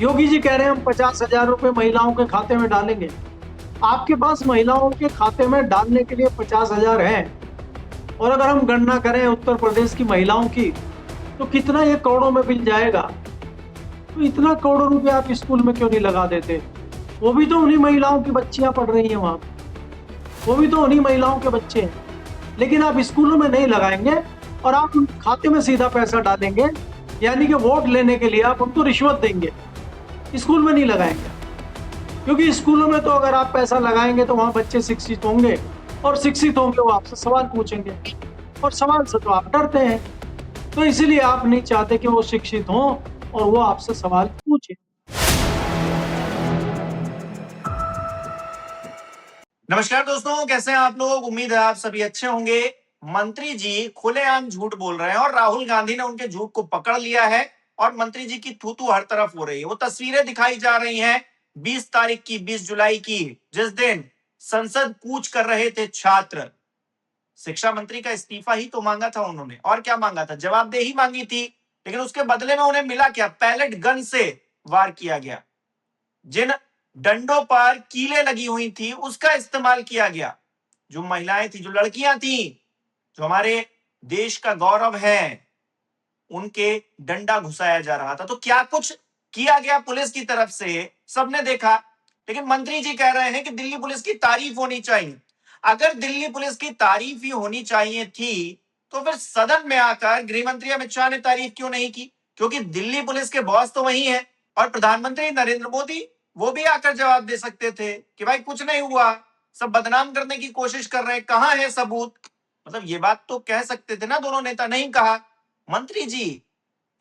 योगी जी कह रहे हैं हम 50,000 रुपए महिलाओं के खाते में डालेंगे। आपके पास महिलाओं के खाते में डालने के लिए 50,000 है, और अगर हम गणना करें उत्तर प्रदेश की महिलाओं की, तो कितना ये करोड़ों में बिल जाएगा। तो इतना करोड़ों रुपए आप स्कूल में क्यों नहीं लगा देते? वो भी तो उन्हीं महिलाओं की बच्चियां पढ़ रही हैं वहां, वो भी तो उन्हीं महिलाओं के बच्चे हैं, लेकिन आप स्कूलों में नहीं लगाएंगे और आप उनके खाते में सीधा पैसा डालेंगे, यानी कि वोट लेने के लिए आप उनको रिश्वत देंगे, स्कूल में नहीं लगाएंगे। क्योंकि स्कूलों में तो अगर आप पैसा लगाएंगे तो वहां बच्चे शिक्षित होंगे, और शिक्षित होंगे वो आपसे सवाल पूछेंगे, और सवाल से तो आप डरते हैं, तो इसलिए आप नहीं चाहते कि वो शिक्षित हों और वो आपसे सवाल पूछे। नमस्कार दोस्तों, कैसे हैं आप लोग। उम्मीद है आप सभी अच्छे होंगे। मंत्री जी खुलेआम झूठ बोल रहे हैं और राहुल गांधी ने उनके झूठ को पकड़ लिया है और मंत्री जी की थू-थू हर तरफ हो रही है। वो तस्वीरें दिखाई जा रही हैं 20 तारीख की, 20 जुलाई की, जिस दिन संसद कूच कर रहे थे छात्र। शिक्षा मंत्री का इस्तीफा ही तो मांगा था उन्होंने, और क्या मांगा था? जवाबदेही मांगी थी, लेकिन उसके बदले में उन्हें मिला क्या? पैलेट गन से वार किया गया। जिन डंडों पर कीलें लगी हुई थी उसका इस्तेमाल किया गया। जो महिलाएं थी, जो लड़कियां थी, जो हमारे देश का गौरव है, उनके डंडा घुसाया जा रहा था। तो क्या कुछ किया गया पुलिस की तरफ से, सबने देखा। लेकिन मंत्री जी कह रहे हैं कि दिल्ली पुलिस की तारीफ होनी चाहिए। अगर दिल्ली पुलिस की तारीफ ही होनी चाहिए थी तो फिर सदन में आकर गृह मंत्री अमित शाह ने तारीफ क्यों नहीं की? क्योंकि दिल्ली पुलिस के बॉस तो वही है, और प्रधानमंत्री नरेंद्र मोदी वो भी आकर जवाब दे सकते थे कि भाई कुछ नहीं हुआ, सब बदनाम करने की कोशिश कर रहे हैं, कहां है सबूत। मतलब ये बात तो कह सकते थे ना दोनों नेता, नहीं कहा। मंत्री जी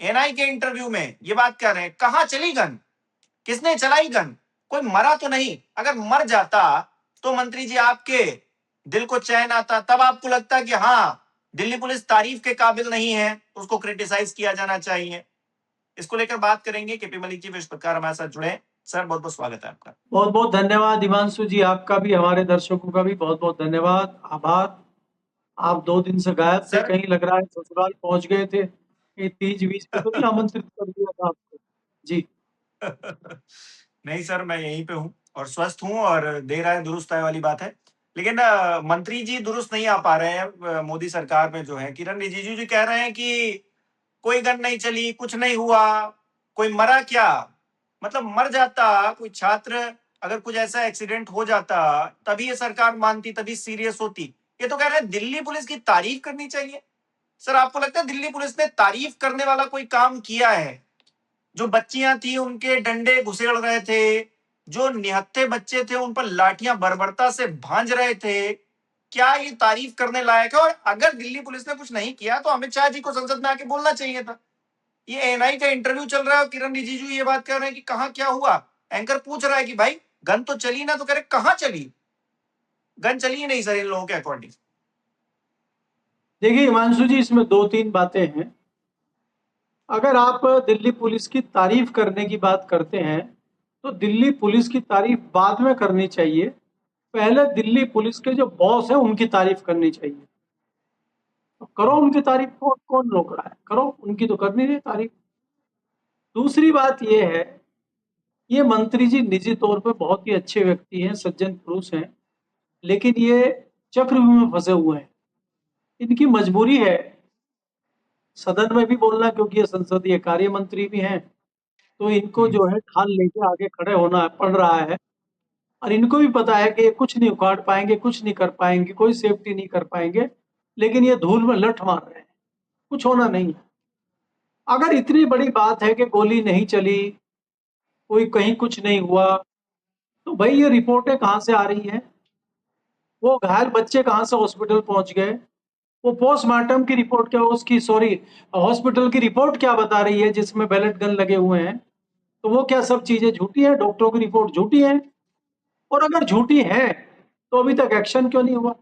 एनआई के इंटरव्यू में ये बात कह रहे हैं, कहां चली गन, किसने चलाई गन, कोई मरा तो नहीं। अगर मर जाता तो मंत्री जी आपके दिल को चैन आता, तब आपको लगता कि हाँ दिल्ली पुलिस तारीफ के काबिल नहीं है, उसको क्रिटिसाइज किया जाना चाहिए। इसको लेकर बात करेंगे। केपी मलिक जी विश्व पत्रकार हमारे साथ जुड़े। सर बहुत बहुत स्वागत है आपका। बहुत बहुत धन्यवाद हिमांशु जी, आपका भी, हमारे दर्शकों का भी बहुत बहुत धन्यवाद, आभार। आप 2 दिन से गायब थे, सर कहीं लग रहा है ससुराल पहुंच गए थे। ये तीज बीज पे तो नहीं आमंत्रित कर दिया था आपको? जी। नहीं सर, मैं यहीं पे हूँ और स्वस्थ हूँ, और देर आए दुरुस्त आए वाली बात है। लेकिन मंत्री जी दुरुस्त नहीं आ पा रहे हैं। मोदी सरकार में जो है, किरण रिजिजू जी कह रहे हैं कि कोई गन नहीं चली, कुछ नहीं हुआ, कोई मरा क्या? मतलब मर जाता कोई छात्र, अगर कुछ ऐसा एक्सीडेंट हो जाता तभी ये सरकार मानती, तभी सीरियस होती। ये तो कह रहे हैं दिल्ली पुलिस की तारीफ करनी चाहिए। सर आपको लगता है दिल्ली पुलिस ने तारीफ करने वाला कोई काम किया है? जो बच्चियां थी उनके डंडे घुसेड़ रहे थे, जो निहत्थे बच्चे थे उन पर लाठियां बर्बरता से भांज रहे थे, क्या ये तारीफ करने लायक है? और अगर दिल्ली पुलिस ने कुछ नहीं किया तो अमित शाह जी को संसद में आके बोलना चाहिए था। ये एनआई का इंटरव्यू चल रहा है और किरण रिजिजू ये बात कर रहे हैं कि कहां क्या हुआ। एंकर पूछ रहा है कि भाई गन तो चली ना, तो कह रहे कहां चली? गन चली ही नहीं सर इन लोगों के अकॉर्डिंग। देखिए हिमांशु जी, इसमें 2-3 बातें हैं। अगर आप दिल्ली पुलिस की तारीफ करने की बात करते हैं, तो दिल्ली पुलिस की तारीफ बाद में करनी चाहिए। पहले दिल्ली पुलिस के जो बॉस हैं उनकी तारीफ करनी चाहिए। तो करो उनकी तारीफ, कौन कौन रोक रहा है? करो, उनकी तो करनी नहीं तारीफ। दूसरी बात ये है, ये मंत्री जी निजी तौर पे बहुत ही अच्छे व्यक्ति हैं, सज्जन पुरुष हैं, लेकिन ये चक्रव्यूह में फंसे हुए हैं। इनकी मजबूरी है सदन में भी बोलना, क्योंकि ये संसदीय कार्य मंत्री भी हैं, तो इनको जो है ठान लेके आगे खड़े होना पड़ रहा है। और इनको भी पता है कि ये कुछ नहीं उखाड़ पाएंगे, कुछ नहीं कर पाएंगे, कोई सेफ्टी नहीं कर पाएंगे, लेकिन ये धूल में लठ मार रहे हैं, कुछ होना नहीं है। अगर इतनी बड़ी बात है कि गोली नहीं चली, कोई कहीं कुछ नहीं हुआ, तो भाई ये रिपोर्टें कहाँ से आ रही हैं? वो घायल बच्चे कहाँ से हॉस्पिटल पहुंच गए? वो पोस्टमार्टम की रिपोर्ट क्या, उसकी सॉरी, हॉस्पिटल की रिपोर्ट क्या बता रही है जिसमें बैलेट गन लगे हुए हैं? तो वो क्या सब चीजें झूठी हैं? डॉक्टरों की रिपोर्ट झूठी है? और अगर झूठी है तो अभी तक एक्शन क्यों नहीं हुआ?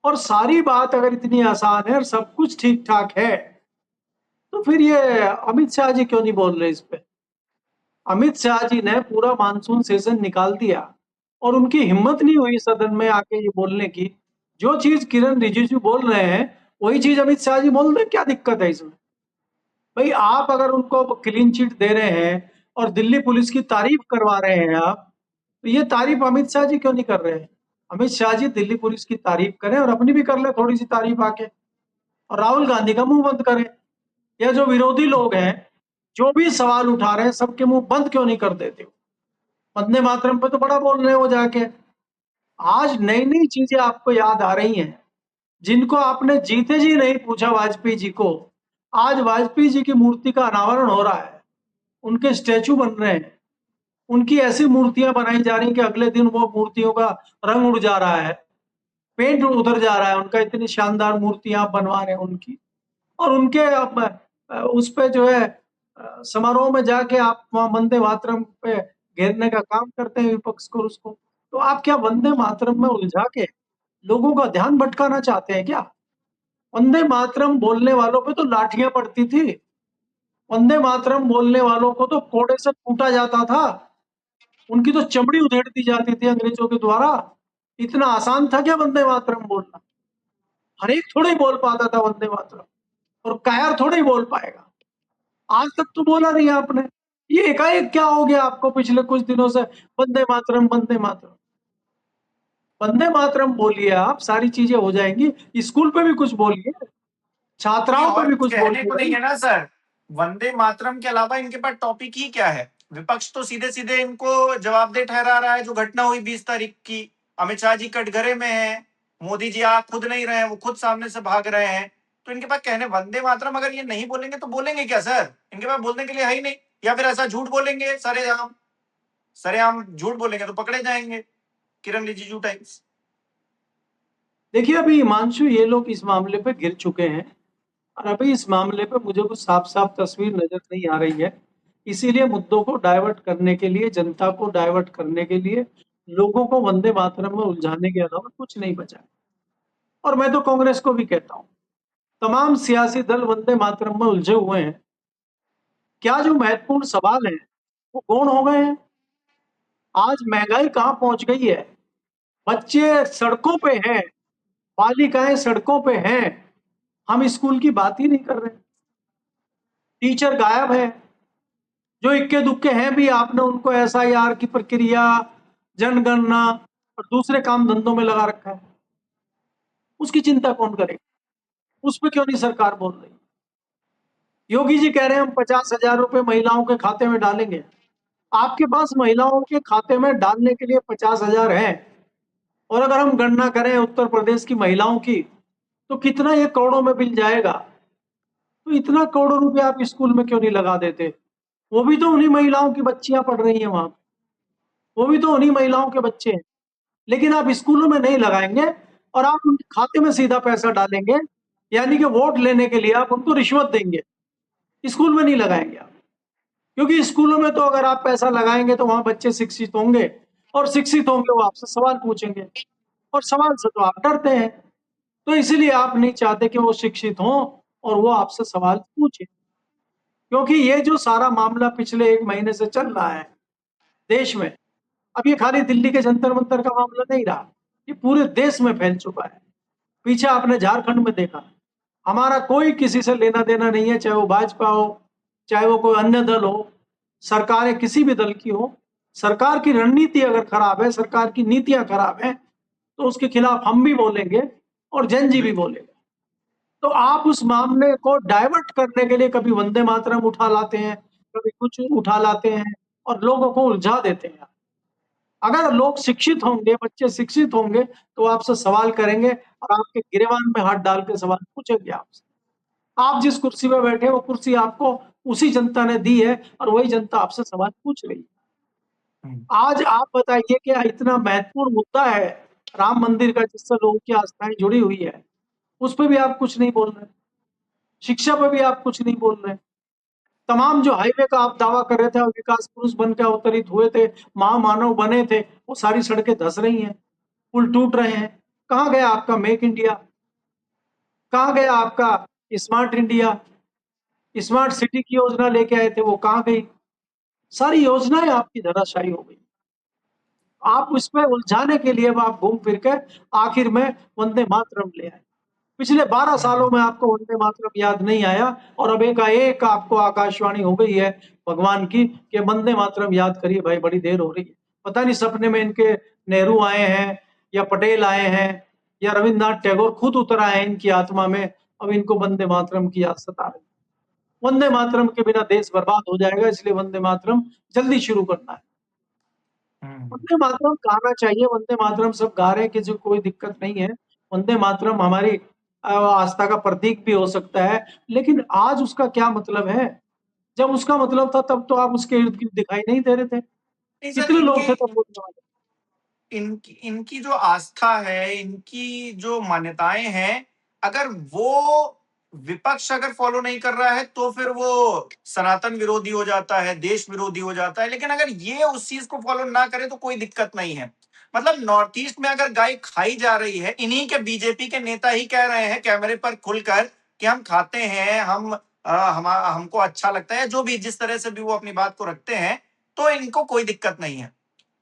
और सारी बात अगर इतनी आसान है और सब कुछ ठीक ठाक है, तो फिर ये अमित शाह जी क्यों नहीं बोल रहे इस पे? अमित शाह जी ने पूरा मानसून सेशन निकाल दिया और उनकी हिम्मत नहीं हुई सदन में आके ये बोलने की। जो चीज किरण रिजिजू बोल रहे हैं वही चीज अमित शाह जी बोल रहे हैं, क्या दिक्कत है इसमें? भाई आप अगर उनको क्लीन चिट दे रहे हैं, और दिल्ली पुलिस की तारीफ करवा रहे हैं आप, तो ये तारीफ अमित शाह जी क्यों नहीं कर रहे हैं? अमित शाह जी दिल्ली पुलिस की तारीफ करें और अपनी भी कर ले थोड़ी सी तारीफ आके, और राहुल गांधी का मुंह बंद करें। या जो विरोधी लोग हैं, जो भी सवाल उठा रहे हैं, सबके मुंह बंद क्यों नहीं कर देते हो? वंदे मातरम पे तो बड़ा बोल रहे हो जाके। आज नई नई चीजें आपको याद आ रही हैं, जिनको आपने जीते जी नहीं पूछा वाजपेयी जी को। आज वाजपेयी जी की मूर्ति का अनावरण हो रहा है, उनके स्टैचू बन रहे हैं, उनकी ऐसी मूर्तियां बनाई जा रही हैं कि अगले दिन वो मूर्तियों का रंग उड़ जा रहा है, पेंट उतर जा रहा है उनका, इतनी शानदार मूर्तियां आप बनवा रहे हैं उनकी। और उनके अब उस पे जो है समारोह में जाके आप वहां वंदे मातरम पे घेरने का काम करते हैं विपक्ष को, उसको। तो आप क्या वंदे मातरम में उलझा के लोगों का ध्यान भटकाना चाहते हैं क्या? वंदे मातरम बोलने वालों पे तो लाठियां पड़ती थी, वंदे मातरम बोलने वालों को तो कोड़े से कूटा जाता था, उनकी तो चमड़ी उधेड़ दी जाती थी अंग्रेजों के द्वारा। इतना आसान था क्या वंदे मातरम बोलना? हर एक थोड़ा ही बोल पाता था वंदे मातरम, और कायर थोड़ा ही बोल पाएगा। आज तक तो बोला नहीं आपने, ये एकाएक क्या हो गया आपको पिछले कुछ दिनों से? वंदे मातरम, वंदे मातरम, वंदे मातरम बोलिए, आप सारी चीजें हो जाएंगी। स्कूल पे भी कुछ बोलिए, नहीं, छात्राओं पे और भी कुछ कुछ कहने बोलिए को नहीं भाई। है ना सर। वंदे मातरम के अलावा इनके पास टॉपिक ही क्या है? विपक्ष तो सीधे सीधे इनको जवाबदेह ठहरा रहा है। जो घटना हुई 20 तारीख की, अमित शाह जी कटघरे में हैं, मोदी जी आ खुद नहीं रहे हैं, वो खुद सामने से भाग रहे हैं। तो इनके पास कहने वंदे मातरम अगर ये नहीं बोलेंगे तो बोलेंगे क्या सर? इनके पास बोलने के लिए है ही नहीं। या फिर ऐसा झूठ बोलेंगे सरेआम, सरेआम झूठ बोलेंगे तो पकड़े जाएंगे, किरण रिजिजू टाइप्स। देखिए, अभी हिमांशु ये लोग इस मामले पे गिर चुके हैं, और अभी इस मामले पे मुझे कुछ साफ साफ तस्वीर नजर नहीं आ रही है। इसीलिए मुद्दों को डाइवर्ट करने के लिए, जनता को डाइवर्ट करने के लिए, लोगों को वंदे मातरम में उलझाने के अलावा कुछ नहीं बचा है। और मैं तो कांग्रेस को भी कहता हूँ, तमाम सियासी दल वंदे मातरम में उलझे हुए हैं। क्या जो महत्वपूर्ण सवाल है वो गौण हो गए हैं? आज महंगाई कहाँ पहुंच गई है, बच्चे सड़कों पे हैं, बालिकाएं सड़कों पे हैं, हम स्कूल की बात ही नहीं कर रहे। टीचर गायब है, जो इक्के दुक्के हैं भी आपने उनको एसआईआर की प्रक्रिया, जनगणना और दूसरे काम धंधों में लगा रखा है। उसकी चिंता कौन करेगा? उस पर क्यों नहीं सरकार बोल रही? योगी जी कह रहे हैं हम 50,000 रुपए महिलाओं के खाते में डालेंगे। आपके पास महिलाओं के खाते में डालने के लिए 50,000 है, और अगर हम गणना करें उत्तर प्रदेश की महिलाओं की, तो कितना ये करोड़ों में बिल जाएगा। तो इतना करोड़ों रुपए आप स्कूल में क्यों नहीं लगा देते? वो भी तो उन्हीं महिलाओं की बच्चियां पढ़ रही हैं वहां, वो भी तो उन्हीं महिलाओं के बच्चे हैं। लेकिन आप स्कूलों में नहीं लगाएंगे, और आप उनके खाते में सीधा पैसा डालेंगे, यानी कि वोट लेने के लिए आप उनको रिश्वत देंगे, स्कूल में नहीं लगाएंगे आप। क्योंकि स्कूलों में तो अगर आप पैसा लगाएंगे तो वहां बच्चे शिक्षित होंगे, और शिक्षित होंगे वो आपसे सवाल पूछेंगे, और सवाल से तो आप डरते हैं। तो इसीलिए आप नहीं चाहते कि वो शिक्षित हों और वो आपसे सवाल पूछे। क्योंकि ये जो सारा मामला पिछले 1 महीने से चल रहा है देश में, अब ये खाली दिल्ली के जंतर मंतर का मामला नहीं रहा, ये पूरे देश में फैल चुका है। पीछे आपने झारखंड में देखा, हमारा कोई किसी से लेना देना नहीं है, चाहे वो भाजपा हो, चाहे वो कोई अन्य दल हो, सरकारें किसी भी दल की हो। सरकार की रणनीति अगर खराब है, सरकार की नीतियां खराब है, तो उसके खिलाफ हम भी बोलेंगे और जन जी भी बोलेंगे। तो आप उस मामले को डाइवर्ट करने के लिए कभी वंदे मातरम उठा लाते हैं, कभी कुछ उठा लाते हैं, और लोगों को उलझा देते हैं। अगर लोग शिक्षित होंगे, बच्चे शिक्षित होंगे, तो आपसे सवाल करेंगे, और आपके गिरेबान में हाथ डाल के सवाल पूछेंगे आपसे। आप जिस कुर्सी पे बैठे, वो कुर्सी आपको उसी जनता ने दी है, और वही जनता आपसे सवाल पूछ रही है। आज आप बताइए कि इतना महत्वपूर्ण मुद्दा है राम मंदिर का, जिससे लोगों की आस्थाएं जुड़ी हुई है, उस पर भी आप कुछ नहीं बोल रहे। शिक्षा पर भी आप कुछ नहीं बोल रहे। तमाम जो हाईवे का आप दावा कर रहे थे और विकास पुरुष बन के अवतरित हुए थे, महामानव बने थे, वो सारी सड़कें धंस रही हैं, पुल टूट रहे हैं। कहाँ गया आपका मेक इंडिया? कहाँ गया आपका स्मार्ट इंडिया? स्मार्ट सिटी की योजना लेके आए थे, वो कहाँ गई? सारी योजनाएं आपकी धराशायी हो गई। आप उस पर उलझाने के लिए अब आप घूम फिर के आखिर में वंदे मातरम ले आए। पिछले 12 सालों में आपको वंदे मातरम याद नहीं आया, और अब एकाएक आपको आकाशवाणी हो गई है भगवान की कि वंदे मातरम याद करिए भाई, बड़ी देर हो रही है। पता नहीं सपने में इनके नेहरू आए हैं या पटेल आए हैं या रविन्द्रनाथ टैगोर खुद उतर आए हैं इनकी आत्मा में, अब इनको वंदे मातरम की याद सता रही है। वंदे मातरम के बिना देश बर्बाद हो जाएगा, इसलिए वंदे मातरम जल्दी शुरू करना है। वंदे मातरम गाना चाहिए, वंदे मातरम सब गा रहे हैं, किसी को कोई दिक्कत नहीं है। वंदे मातरम हमारी आस्था का प्रतीक भी हो सकता है, लेकिन आज उसका क्या मतलब है? जब उसका मतलब था तब तो आप उसके इर्द गिर्द दिखाई नहीं दे रहे थे। नहीं सर, कितने लोग थे तब बोलने वाले? इनकी इनकी जो आस्था है, इनकी जो मान्यताएं हैं, अगर वो विपक्ष अगर फॉलो नहीं कर रहा है तो फिर वो सनातन विरोधी हो जाता है, देश विरोधी हो जाता है। लेकिन अगर ये उस चीज को फॉलो ना करे तो कोई दिक्कत नहीं है। मतलब नॉर्थ ईस्ट में अगर गाय खाई जा रही है, इन्हीं के बीजेपी के नेता ही कह रहे हैं कैमरे पर खुलकर कि हम खाते हैं, हमको अच्छा लगता है, जो भी जिस तरह से भी वो अपनी बात को रखते हैं, तो इनको कोई दिक्कत नहीं है।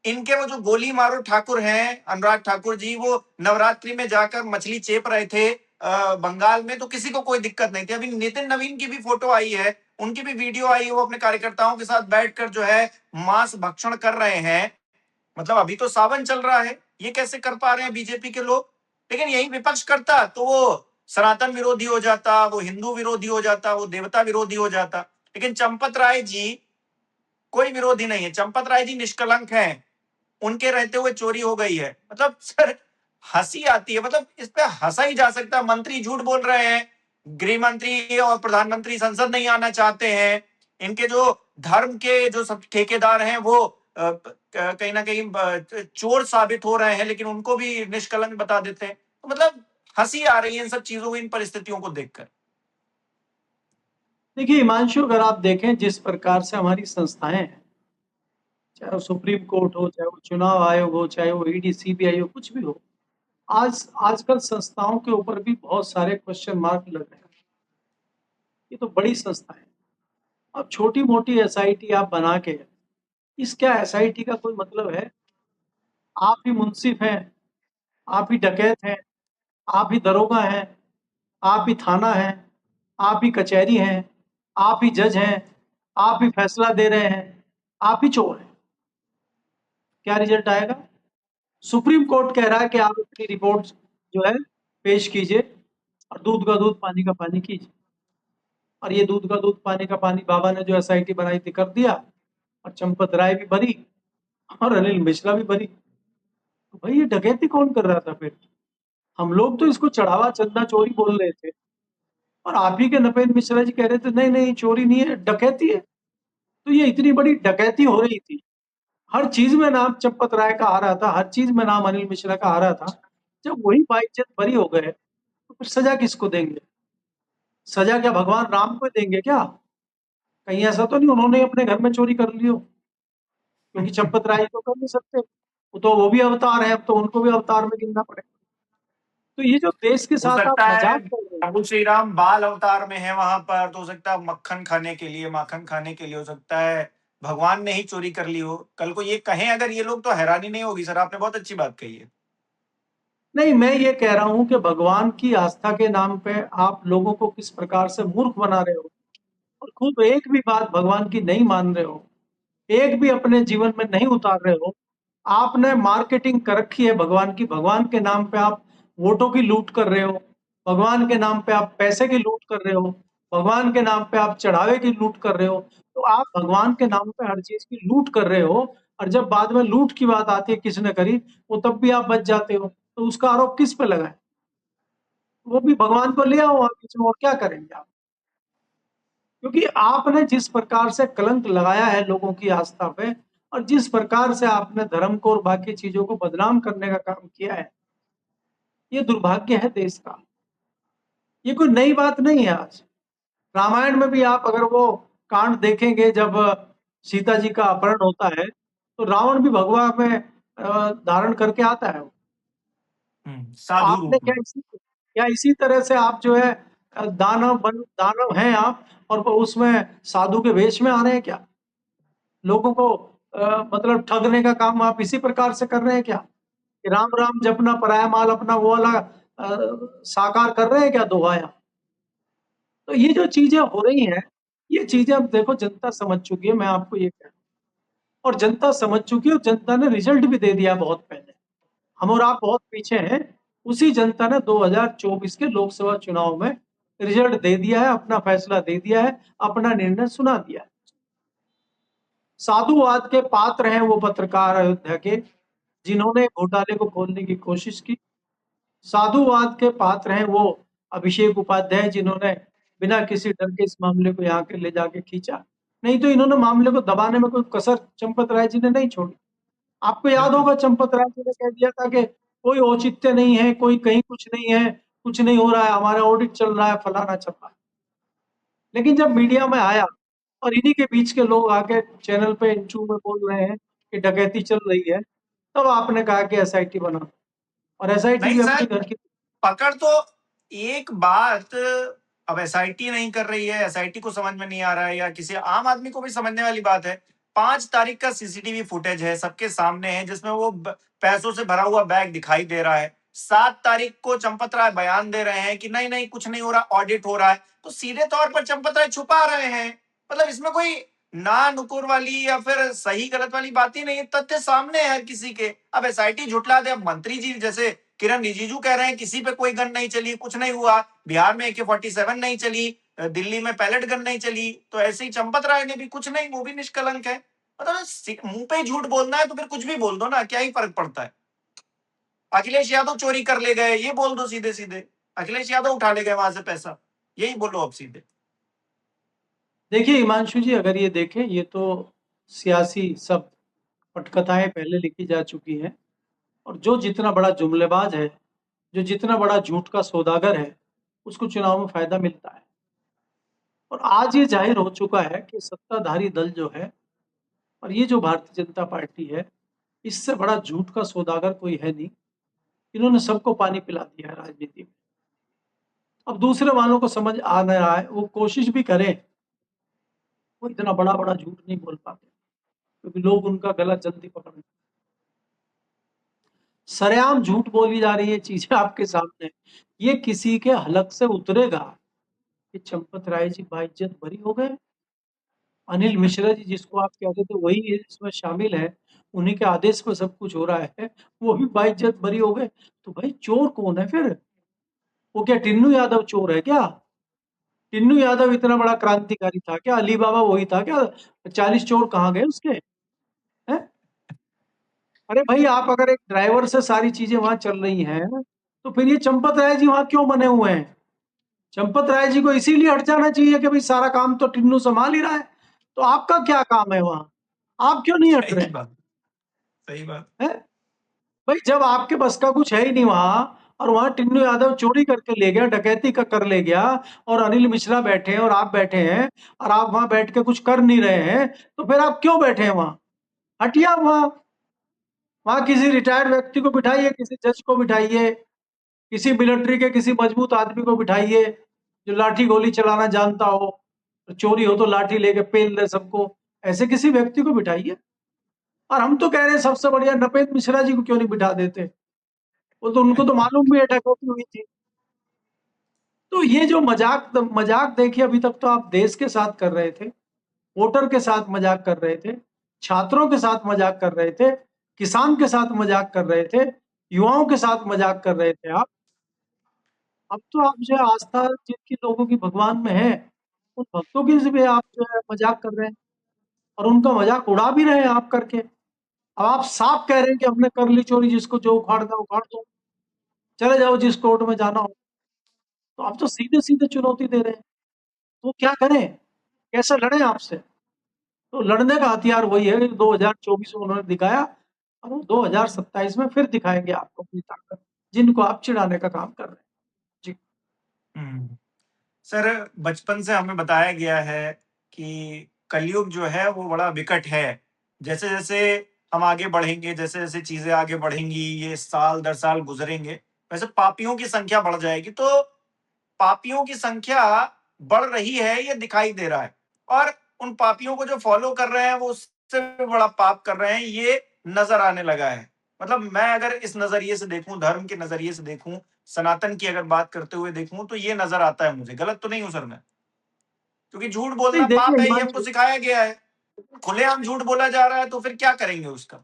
इनके वो जो गोली मारो ठाकुर हैं, अनुराग ठाकुर जी, वो नवरात्रि में जाकर मछली चेप रहे थे बंगाल में, तो किसी को कोई दिक्कत नहीं थी। अभी नितिन नवीन की भी फोटो आई है, उनकी भी वीडियो आई है, वो अपने कार्यकर्ताओं के साथ बैठकर जो है मांस भक्षण कर रहे हैं। मतलब अभी तो सावन चल रहा है, ये कैसे कर पा रहे हैं बीजेपी के लोग? लेकिन यही विपक्ष करता तो वो सनातन विरोधी हो जाता, वो हिंदू विरोधी हो जाता, वो देवता विरोधी हो जाता। लेकिन चंपत राय जी कोई विरोधी नहीं है, चंपत राय जी निष्कलंक हैं, उनके रहते हुए चोरी हो गई है। मतलब सर हंसी आती है, मतलब इस पे हंसा ही जा सकता है। मंत्री झूठ बोल रहे हैं, गृह मंत्री और प्रधानमंत्री संसद नहीं आना चाहते हैं, इनके जो धर्म के जो सब ठेकेदार हैं वो कहीं ना कहीं चोर साबित हो रहे हैं, लेकिन उनको भी निष्कलंक बता देते हैं। तो मतलब हंसी आ रही है इन सब चीजों को, इन परिस्थितियों को देखकर। देखिए हिमांशु, अगर आप देखें जिस प्रकार से हमारी संस्थाएं हैं, चाहे वो सुप्रीम कोर्ट हो, चाहे वो चुनाव आयोग हो, चाहे वो ईडी सीबीआई हो, कुछ भी हो, आजकल संस्थाओं के ऊपर भी बहुत सारे क्वेश्चन मार्क लग रहे हैं। ये तो बड़ी संस्था है। अब छोटी मोटी एसआईटी आप बना के, इस क्या एसआईटी का कोई मतलब है? आप ही मुंसिफ हैं, आप ही डकैत हैं, आप ही दरोगा हैं, आप ही थाना है, आप ही कचहरी हैं, आप ही जज हैं, आप ही फैसला दे रहे हैं, आप ही चोर हैं। क्या रिजल्ट आएगा? सुप्रीम कोर्ट कह रहा है कि आप अपनी रिपोर्ट जो है पेश कीजिए और दूध का दूध पानी का पानी कीजिए। और ये दूध का दूध पानी का पानी बाबा ने जो एसआईटी बनाई थी कर दिया, और चंपत राय भी भरी और अनिल मिश्रा भी भरी। तो भाई ये डकैती कौन कर रहा था फिर? हम लोग तो इसको चढ़ावा चंदा चोरी बोल रहे थे, और आप ही के नपेंद्र मिश्रा जी कह रहे थे नहीं नहीं चोरी नहीं है, डकैती है। तो ये इतनी बड़ी डकैती हो रही थी, हर चीज में नाम चंपत राय का आ रहा था, हर चीज में नाम अनिल मिश्रा का आ रहा था। जब वही बाइज्जत बरी हो गए तो फिर सजा किसको देंगे? सजा क्या भगवान राम को देंगे क्या? कहीं ऐसा तो नहीं उन्होंने अपने घर में चोरी कर ली हो? क्योंकि चंपत राय तो कर नहीं सकते, वो भी अवतार है, अब तो उनको भी अवतार में गिनना पड़ेगा। तो ये जो देश के हो साथ आप सकता है मजाक कर रहे हैं। प्रभु श्री राम बाल अवतार में है वहां पर, तो हो सकता है मक्खन खाने के लिए, माखन खाने के लिए, हो सकता है भगवान ने ही चोरी कर ली हो। कल को ये कहें अगर ये लोग, तो हैरानी नहीं होगी। सर आपने बहुत अच्छी बात कही है। नहीं, मैं ये कह रहा हूं कि भगवान की आस्था के नाम पे आप लोगों को किस प्रकार से मूर्ख बना रहे हो, और खुद एक भी बात भगवान की नहीं मान रहे हो, एक भी अपने जीवन में नहीं उतार रहे हो। आपने मार्केटिंग कर रखी है भगवान की, भगवान के नाम पे आप वोटों की लूट कर रहे हो, भगवान के नाम पे आप पैसे की लूट कर रहे हो, भगवान के नाम पे आप चढ़ावे की लूट कर रहे हो। तो आप भगवान के नाम पे हर चीज की लूट कर रहे हो, और जब बाद में लूट की बात आती है किसने करी, वो तब भी आप बच जाते हो। तो उसका आरोप किस पे लगाए? वो भी भगवान को ले आओ आप बीच में, और क्या करेंगे आप? क्योंकि आपने जिस प्रकार से कलंक लगाया है लोगों की आस्था पे, और जिस प्रकार से आपने धर्म को और बाकी चीजों को बदनाम करने का काम किया है, ये दुर्भाग्य है देश का। ये कोई नई बात नहीं है आज। रामायण में भी आप अगर वो कांड देखेंगे, जब सीता जी का अपहरण होता है, तो रावण भी भगवा में धारण करके आता है। साधु आपने रूप में। क्या इसी तरह से आप जो है दानव हैं आप, और वो उसमें साधु के वेश में आ रहे हैं क्या? लोगों को मतलब ठगने का काम आप इसी प्रकार से कर रहे हैं क्या? कि राम राम जपना पराया माल अपना, वो वाला साकार कर रहे हैं क्या दोहाया? तो ये जो चीजें हो रही हैं, ये चीजें अब देखो जनता समझ चुकी है, मैं आपको ये कह रहा हूँ। और जनता समझ चुकी है और जनता ने रिजल्ट भी दे दिया बहुत पहले। हम और आप बहुत पीछे हैं। उसी जनता ने 2024 के लोकसभा चुनाव में रिजल्ट दे दिया है, अपना फैसला दे दिया है, अपना निर्णय सुना दिया है। साधुवाद के पात्र हैं वो पत्रकार अयोध्या के, जिन्होंने घोटाले को खोलने की कोशिश की। साधुवाद के पात्र हैं वो अभिषेक उपाध्याय, जिन्होंने बिना किसी डर के इस मामले को यहाँ के ले जाके खींचा। नहीं तो इन्होंने मामले को दबाने में कोई कसर चंपत राय जी ने नहीं छोड़ी। आपको याद बिल्कुल। होगा चंपत राय जी ने कह दिया था कि कोई औचित्य नहीं है, कोई कहीं कुछ नहीं है, कुछ नहीं हो रहा है, हमारा ऑडिट चल रहा है, फलाना चल रहा है। लेकिन जब मीडिया में आया और इन्हीं के बीच के लोग आके चैनल पे इंचू में बोल रहे हैं कि डकैती चल रही है, तब आपने कहा कि एसआईटी बना दो। और एसआईटी नहीं भी सर, अपनी घर की। पकड़ तो एक बात, अब एसआईटी नहीं कर रही है, एसआईटी को समझ में नहीं आ रहा है या किसी आम आदमी को भी समझने वाली बात है। 5 तारीख का सीसीटीवी फुटेज है, सबके सामने है, जिसमें वो पैसों से भरा हुआ बैग दिखाई दे रहा है। 7 तारीख को चंपत राय बयान दे रहे हैं कि नहीं नहीं कुछ नहीं हो रहा, ऑडिट हो रहा है। तो सीधे तौर पर चंपत राय छुपा रहे हैं। मतलब इसमें कोई ना नुकुर वाली या फिर सही गलत वाली बात ही नहीं है, तथ्य सामने है किसी के। अब एसआईटी झुटला दे। अब मंत्री जी जैसे किरण रिजिजू कह रहे हैं किसी पे कोई गन नहीं चली, कुछ नहीं हुआ, बिहार में AK-47 नहीं चली, दिल्ली में पैलेट गन नहीं चली, तो ऐसे ही चंपत राय ने भी कुछ नहीं, वो भी निष्कलंक है। मतलब मुंह पे ही झूठ बोलना है तो फिर कुछ भी बोल दो ना, क्या ही फर्क पड़ता है। अखिलेश यादव चोरी कर ले गए, ये बोल दो सीधे सीधे। अखिलेश यादव उठा ले गए वहां से पैसा, यही बोलो अब सीधे। देखिए हिमांशु जी, अगर ये देखें, ये तो सियासी सब पटकथाएं पहले लिखी जा चुकी हैं। और जो जितना बड़ा जुमलेबाज है, जो जितना बड़ा झूठ का सौदागर है, उसको चुनाव में फायदा मिलता है। और आज ये जाहिर हो चुका है कि सत्ताधारी दल जो है और ये जो भारतीय जनता पार्टी है, इससे बड़ा झूठ का सौदागर कोई है नहीं। इन्होंने सबको पानी पिला दिया है राजनीति में। अब दूसरे वालों को समझ आ नहीं रहा है, वो कोशिश भी करें, वो इतना बड़ा बड़ा झूठ नहीं बोल पाते, क्योंकि लोग उनका गला जल्दी पकड़ लेते। सरेआम झूठ बोली जा रही है चीजें आपके सामने। ये किसी के हलक से उतरेगा कि चंपत राय जी बाइज्जत बरी हो गए। अनिल मिश्रा जी, जिसको आप कहते थे वही इसमें शामिल है, उन्हीं के आदेश पर सब कुछ हो रहा है, वो भी बाइज्जत बरी हो गए। तो भाई चोर कौन है फिर? वो क्या टिन्नू यादव चोर है क्या? टिन्नू यादव इतना बड़ा क्रांतिकारी था क्या? अली बाबा वही था क्या? 40 चोर कहाँ गए उसके? हैं? अरे भाई, आप अगर एक ड्राइवर से सारी चीजें वहां चल रही हैं, तो फिर ये चंपत राय जी वहां क्यों बने हुए हैं? चंपत राय जी को इसीलिए हट जाना चाहिए कि भाई सारा काम तो टिन्नू संभाल ही रहा है। तो आपका क्या काम है वहां? आप क्यों नहीं हट सही रहे बात, सही बात। हैं? भाई जब आपके बस का कुछ है ही नहीं वहां, और वहां टिन्नू यादव चोरी करके ले गया, डकैती का कर ले गया, और अनिल मिश्रा बैठे हैं और आप बैठे हैं, और आप वहां बैठ के कुछ कर नहीं रहे हैं, तो फिर आप क्यों बैठे हैं वहां? हटिए आप वहां। वहां किसी रिटायर्ड व्यक्ति को बिठाइए, किसी जज को बिठाइए, किसी मिलिट्री के किसी मजबूत आदमी को बिठाइए, जो लाठी गोली चलाना जानता हो, चोरी हो तो लाठी लेके पेल दे सबको। ऐसे किसी व्यक्ति को बिठाइए। और हम तो कह रहे हैं सबसे बढ़िया नपेंद्र मिश्रा जी को क्यों नहीं बिठा देते? वो तो, उनको तो मालूम भी है डकैती हुई थी। तो ये जो मजाक मजाक देखिए, अभी तक तो आप देश के साथ कर रहे थे, वोटर के साथ मजाक कर रहे थे, छात्रों के साथ मजाक कर रहे थे, किसान के साथ मजाक कर रहे थे, युवाओं के साथ मजाक कर रहे थे आप। अब तो आप जो है आस्था जिनकी लोगों की भगवान में है, उन भक्तों की से भी आप जो है मजाक कर रहे हैं, और उनका मजाक उड़ा भी रहे हैं आप करके। अब आप साफ कह रहे हैं कि हमने कर ली चोरी, जिसको जो उखाड़ना उखाड़ दो, चले जाओ जिस कोर्ट में जाना हो। तो आप तो सीधे सीधे चुनौती दे रहे हैं। तो क्या करें? कैसे लड़े आपसे? तो लड़ने का हथियार वही है, 2024 में उन्होंने दिखाया, और वो 2027 में फिर दिखाएंगे आपको अपनी ताकत, जिनको आप चिढ़ाने का काम कर रहे हैं। जी। हम्म। सर, बचपन से हमें बताया गया है कि कलयुग जो है वो बड़ा विकट है। जैसे जैसे हम आगे बढ़ेंगे, जैसे जैसे चीजें आगे बढ़ेंगी, ये साल दर साल गुजरेंगे, वैसे पापियों की संख्या बढ़ जाएगी। तो पापियों की संख्या बढ़ रही है, ये दिखाई दे रहा है। और उन पापियों को जो फॉलो कर रहे हैं वो उससे भी बड़ा पाप कर रहे हैं, ये नजर आने लगा है। मतलब मैं अगर इस नजरिए से देखूं, धर्म के नजरिए से देखूं, सनातन की अगर बात करते हुए देखूं, तो ये नजर आता है मुझे। गलत तो नहीं हूं सर मैं? क्योंकि झूठ नहीं बोलना देखिए पाप है, ये हमको हिमांशु, सिखाया गया है। खुलेआम झूठ बोला जा रहा है तो फिर क्या करेंगे उसका?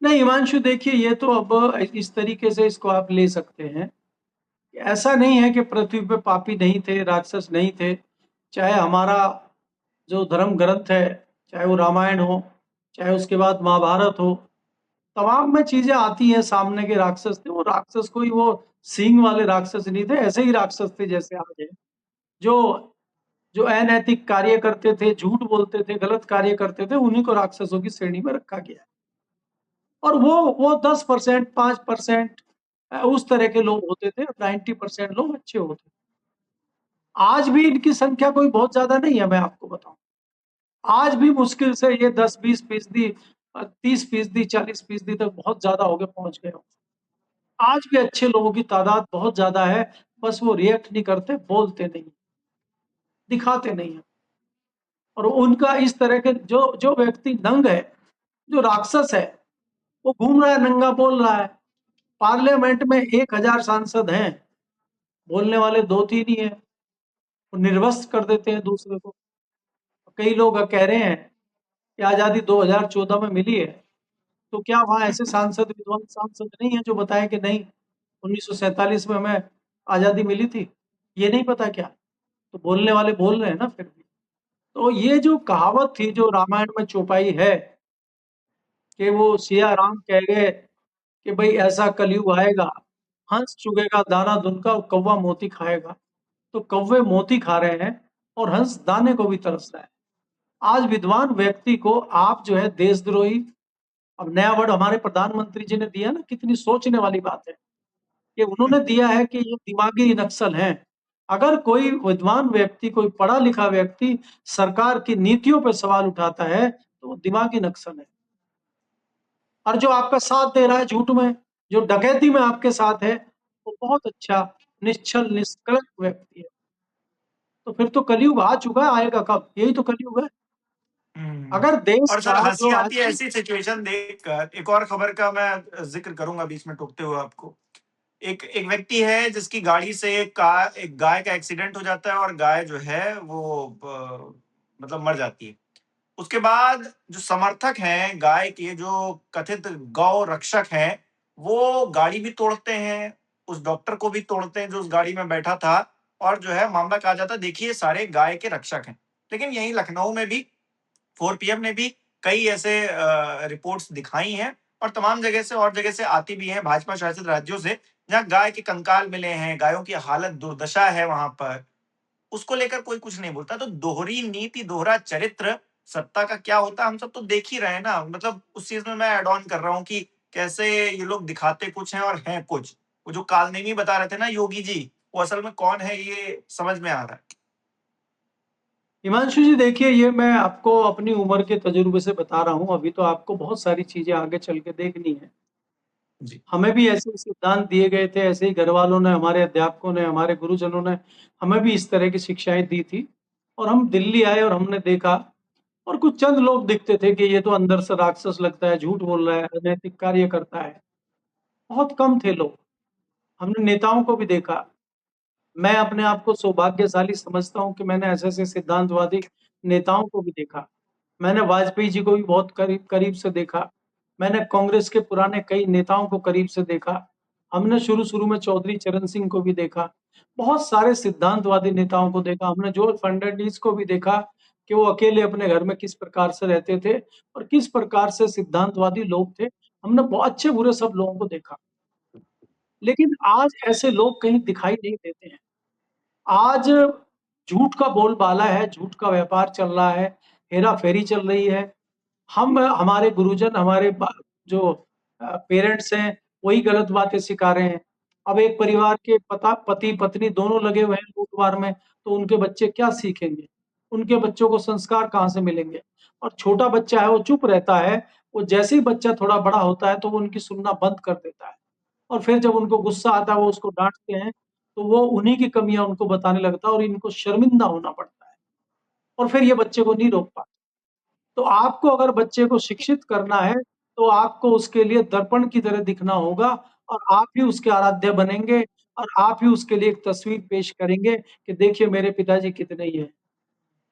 नहीं हिमांशु देखिए ये तो अब इस तरीके से इसको आप ले सकते हैं। ऐसा नहीं है कि पृथ्वी पे पापी नहीं थे, राक्षस नहीं थे। चाहे हमारा जो धर्म ग्रंथ है, चाहे वो रामायण हो, चाहे उसके बाद महाभारत हो, तमाम में चीजें आती हैं सामने के राक्षस थे। वो राक्षस कोई वो सींग वाले राक्षस नहीं थे, ऐसे ही राक्षस थे जैसे आज है। जो जो अनैतिक कार्य करते थे, झूठ बोलते थे, गलत कार्य करते थे, उन्हीं को राक्षसों की श्रेणी में रखा गया है। और वो 10%, 5% उस तरह के लोग होते थे, 90% लोग अच्छे होते थे। आज भी इनकी संख्या कोई बहुत ज्यादा नहीं है, मैं आपको बताऊं। आज भी मुश्किल से ये 10-20%, 30%, 40% तक बहुत ज्यादा हो गए, पहुंच गए हो। आज भी अच्छे लोगों की तादाद बहुत ज्यादा है, बस वो रिएक्ट नहीं करते, बोलते नहीं, दिखाते नहीं है। और उनका इस तरह के जो जो व्यक्ति नंग है, जो राक्षस है, वो घूम रहा है नंगा, बोल रहा है। पार्लियामेंट में 1000 सांसद हैं, बोलने वाले 2-3 ही हैं। वो निर्वस्त्र कर देते हैं दूसरे को। कई लोग कह रहे हैं कि आजादी 2014 में मिली है, तो क्या वहां ऐसे सांसद, विद्वान सांसद नहीं है जो बताएं कि नहीं, 1947 में हमें आजादी मिली थी? ये नहीं पता क्या? तो बोलने वाले बोल रहे हैं ना फिर भी। तो ये जो कहावत थी जो रामायण में चौपाई है, कि वो सिया राम कह गए कि भाई ऐसा कलयुग आएगा, हंस चुगेगा दाना दुनका और कौवा मोती खाएगा। तो कौवे मोती खा रहे हैं और हंस दाने को भी तरस रहा है। आज विद्वान व्यक्ति को आप जो है देशद्रोही, अब नया वर्ड हमारे प्रधानमंत्री जी ने दिया ना, कितनी सोचने वाली बात है कि उन्होंने दिया है कि ये दिमागी नक्सल हैं। अगर कोई विद्वान व्यक्ति, कोई पढ़ा लिखा व्यक्ति सरकार की नीतियों पर सवाल उठाता है तो वो दिमागी नक्सल है। और जो आपका साथ दे रहा है झूठ में, जो डकैती में आपके साथ है, वो बहुत अच्छा निश्चल निष्कलंक व्यक्ति है। तो फिर तो कलयुग आ चुका है, आएगा कब? यही तो कलयुग है। हम्म। अगर देश और सर, का हंसी जो आती आज है की, ऐसी सिचुएशन देखकर। एक और खबर का मैं जिक्र करूंगा बीच में टोकते हुए आपको। एक एक व्यक्ति है जिसकी गाड़ी से एक गाय का एक्सीडेंट हो जाता है और गाय जो है वो मतलब मर जाती है। उसके बाद जो समर्थक हैं गाय के, जो कथित गौ रक्षक हैं, वो गाड़ी भी तोड़ते हैं, उस डॉक्टर को भी तोड़ते हैं जो उस गाड़ी में बैठा था। और जो है मामला कहा जाता है, देखिए सारे गाय के रक्षक हैं। लेकिन यही लखनऊ में भी 4PM ने भी कई ऐसे रिपोर्ट्स दिखाई हैं, और तमाम जगह से और जगह से आती भी हैं, भाजपा शासित राज्यों से, जहाँ गाय के कंकाल मिले हैं, गायों की हालत दुर्दशा है वहां पर। उसको लेकर कोई कुछ नहीं बोलता। तो दोहरी नीति, दोहरा चरित्र सत्ता का क्या होता है, हम सब तो देख ही रहे हैं ना। मतलब उस चीज में मैं ऐड ऑन कर रहा हूँ कि कैसे ये लोग दिखाते कुछ हैं और हैं कुछ। वो जो कालनेमी बता रहे थे ना योगी जी, वो असल में कौन है ये समझ में आ रहा है। हिमांशु जी देखिए, ये मैं आपको अपनी उम्र के तजुर्बे से बता रहा हूँ। अभी तो आपको बहुत सारी चीजें आगे चल के देखनी है। जी। हमें भी ऐसे ही सिद्धांत दिए गए थे, ऐसे ही घर वालों ने, हमारे अध्यापकों ने, हमारे गुरुजनों ने हमें भी इस तरह की शिक्षाएं दी थी। और हम दिल्ली आए और हमने देखा, और कुछ चंद लोग दिखते थे कि ये तो अंदर से राक्षस लगता है, झूठ बोल रहा है, अनैतिक कार्य करता है। बहुत कम थे लोग। हमने नेताओं को भी देखा। मैं अपने आप को सौभाग्यशाली समझता हूँ कि मैंने ऐसे ऐसे सिद्धांतवादी नेताओं को भी देखा। मैंने वाजपेयी जी को भी बहुत करीब करीब से देखा। मैंने कांग्रेस के पुराने कई नेताओं को करीब से देखा। हमने शुरू शुरू में चौधरी चरण सिंह को भी देखा। बहुत सारे सिद्धांतवादी नेताओं को देखा। हमने जॉर्ज फर्नांडिस को भी देखा कि वो अकेले अपने घर में किस प्रकार से रहते थे और किस प्रकार से सिद्धांतवादी लोग थे। हमने बहुत अच्छे बुरे सब लोगों को देखा। लेकिन आज ऐसे लोग कहीं दिखाई नहीं देते हैं। आज झूठ का बोलबाला है, झूठ का व्यापार चल रहा है, हेरा-फेरी चल रही है। हम, हमारे गुरुजन, हमारे जो पेरेंट्स हैं, वही गलत बातें सिखा रहे हैं। अब एक परिवार के पति पत्नी दोनों लगे हुए हैं लूट-मार में, तो उनके बच्चे क्या सीखेंगे? उनके बच्चों को संस्कार कहाँ से मिलेंगे? और छोटा बच्चा है, वो चुप रहता है। वो जैसे ही बच्चा थोड़ा बड़ा होता है तो वो उनकी सुनना बंद कर देता है। और फिर जब उनको गुस्सा आता है, वो उसको डांटते हैं, तो वो उन्हीं की कमियां उनको बताने लगता है और इनको शर्मिंदा होना पड़ता है। और फिर ये बच्चे को नहीं रोक पाते। तो आपको अगर बच्चे को शिक्षित करना है, तो आपको उसके लिए दर्पण की तरह दिखना होगा और आप ही उसके आराध्य बनेंगे। और आप ही उसके लिए एक तस्वीर पेश करेंगे कि देखिए मेरे पिताजी कितने ये हैं।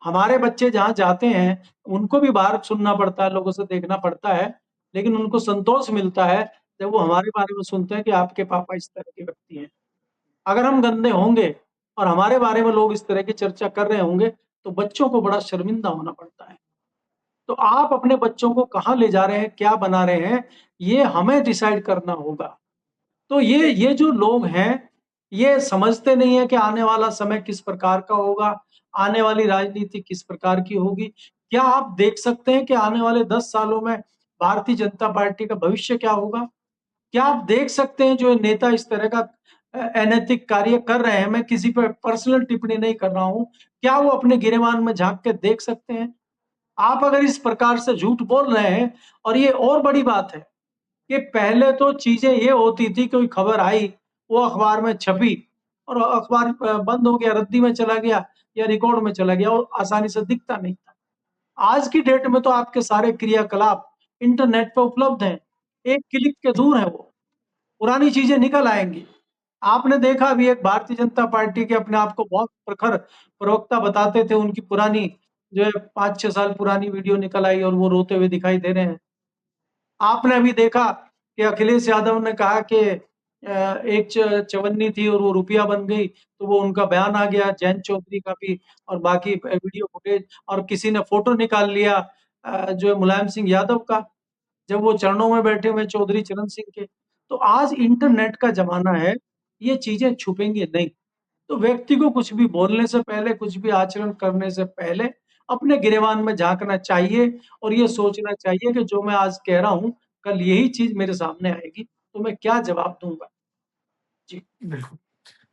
हमारे बच्चे जहाँ जाते हैं, उनको भी बाहर सुनना पड़ता है, लोगों से देखना पड़ता है, लेकिन उनको संतोष मिलता है जब वो हमारे बारे में सुनते हैं कि आपके पापा इस तरह के व्यक्ति हैं। अगर हम गंदे होंगे और हमारे बारे में लोग इस तरह की चर्चा कर रहे होंगे, तो बच्चों को बड़ा शर्मिंदा होना पड़ता है। तो आप अपने बच्चों को कहाँ ले जा रहे हैं, क्या बना रहे हैं, ये हमें डिसाइड करना होगा। तो ये जो लोग हैं, ये समझते नहीं है कि आने वाला समय किस प्रकार का होगा, आने वाली राजनीति किस प्रकार की होगी। क्या आप देख सकते हैं कि आने वाले 10 सालों में भारतीय जनता पार्टी का भविष्य क्या होगा? क्या आप देख सकते हैं जो नेता इस तरह का अनैतिक कार्य कर रहे हैं, मैं किसी पे पर्सनल टिप्पणी नहीं कर रहा हूँ, क्या वो अपने गिरेबान में झाँक के देख सकते हैं? आप अगर इस प्रकार से झूठ बोल रहे हैं और ये और बड़ी बात है कि पहले तो चीज़ें ये होती थी, कोई खबर आई, वो अखबार में छपी और अखबार बंद हो गया, रद्दी में चला गया या रिकॉर्ड में चला गया और आसानी से दिखता नहीं था। आज की डेट में तो आपके सारे क्रियाकलाप इंटरनेट पे उपलब्ध हैं, एक क्लिक के दूर हैं वो, पुरानी चीज़ें निकल आएँगी। आपने देखा अभी एक भारतीय जनता पार्टी के अपने आप को बहुत प्रखर प्रवक्ता बताते थे, उनकी पुरानी जो है 5-6 साल पुरानी वीडियो निकल आई और वो रोते हुए दिखाई दे रहे हैं। आपने अभी देखा कि अखिलेश यादव ने कहा कि एक चवन्नी थी और वो रुपया बन गई, तो वो उनका बयान आ गया, जयंत चौधरी का भी और बाकी वीडियो फुटेज और किसी ने फ़ोटो निकाल लिया जो है मुलायम सिंह यादव का, जब वो चरणों में बैठे हुए चौधरी चरण सिंह के। तो आज इंटरनेट का ज़माना है, ये चीज़ें छुपेंगी नहीं। तो व्यक्ति को कुछ भी बोलने से पहले, कुछ भी आचरण करने से पहले अपने गिरेबान में झाँकना चाहिए और ये सोचना चाहिए कि जो मैं आज कह रहा हूँ, कल यही चीज़ मेरे सामने आएगी, तो मैं क्या जवाब दूँगा? जी। बिल्कुल।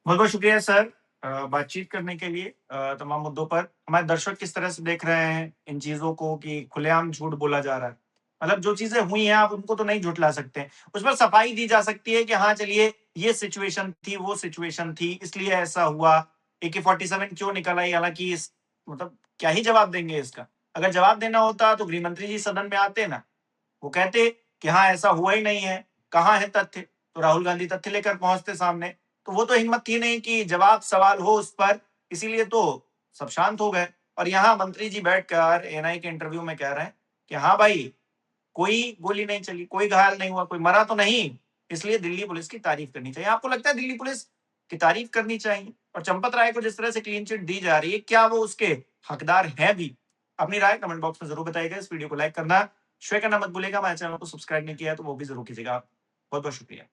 बहुत-बहुत शुक्रिया सर बातचीत करने के लिए तमाम मुद्दों पर। हमारे दर्शक किस तरह से देख रहे हैं इन चीज़ों को कि खुलेआम झूठ बोला जा रहा है। मतलब जो चीज़ें हुई हैं आप उनको तो नहीं झुठला सकते। उस पर सफाई दी जा सकती है कि हाँ, चलिए ये सिचुएशन थी, वो सिचुएशन थी, इसलिए ऐसा हुआ। AK-47 क्यों निकल आई? हालाँकि इस मतलब क्या ही जवाब देंगे इसका? अगर जवाब देना होता तो गृह मंत्री जी सदन में आते ना। वो कहते कि हाँ, ऐसा हुआ ही नहीं है, कहाँ है तथ्य? तो राहुल गांधी तथ्य लेकर पहुँचते सामने। तो वो तो हिम्मत थी नहीं कि जवाब सवाल हो उस पर, इसीलिए तो सब शांत हो गए। और यहाँ मंत्री जी बैठकर एएनआई के इंटरव्यू में कह रहे हैं कि हाँ भाई, कोई गोली नहीं चली, कोई घायल नहीं हुआ, कोई मरा तो नहीं, इसलिए दिल्ली पुलिस की तारीफ करनी चाहिए। आपको लगता है दिल्ली पुलिस की तारीफ करनी चाहिए? और चंपत राय को जिस तरह से क्लीन चिट दी जा रही है, क्या वो उसके हकदार हैं भी? अपनी राय कमेंट बॉक्स में ज़रूर बताइएगा। इस वीडियो को लाइक करना, शेयर करना मत भूलिएगा। हमारे चैनल को सब्सक्राइब नहीं किया है तो वो भी ज़रूर कीजिएगा। बहुत-बहुत शुक्रिया।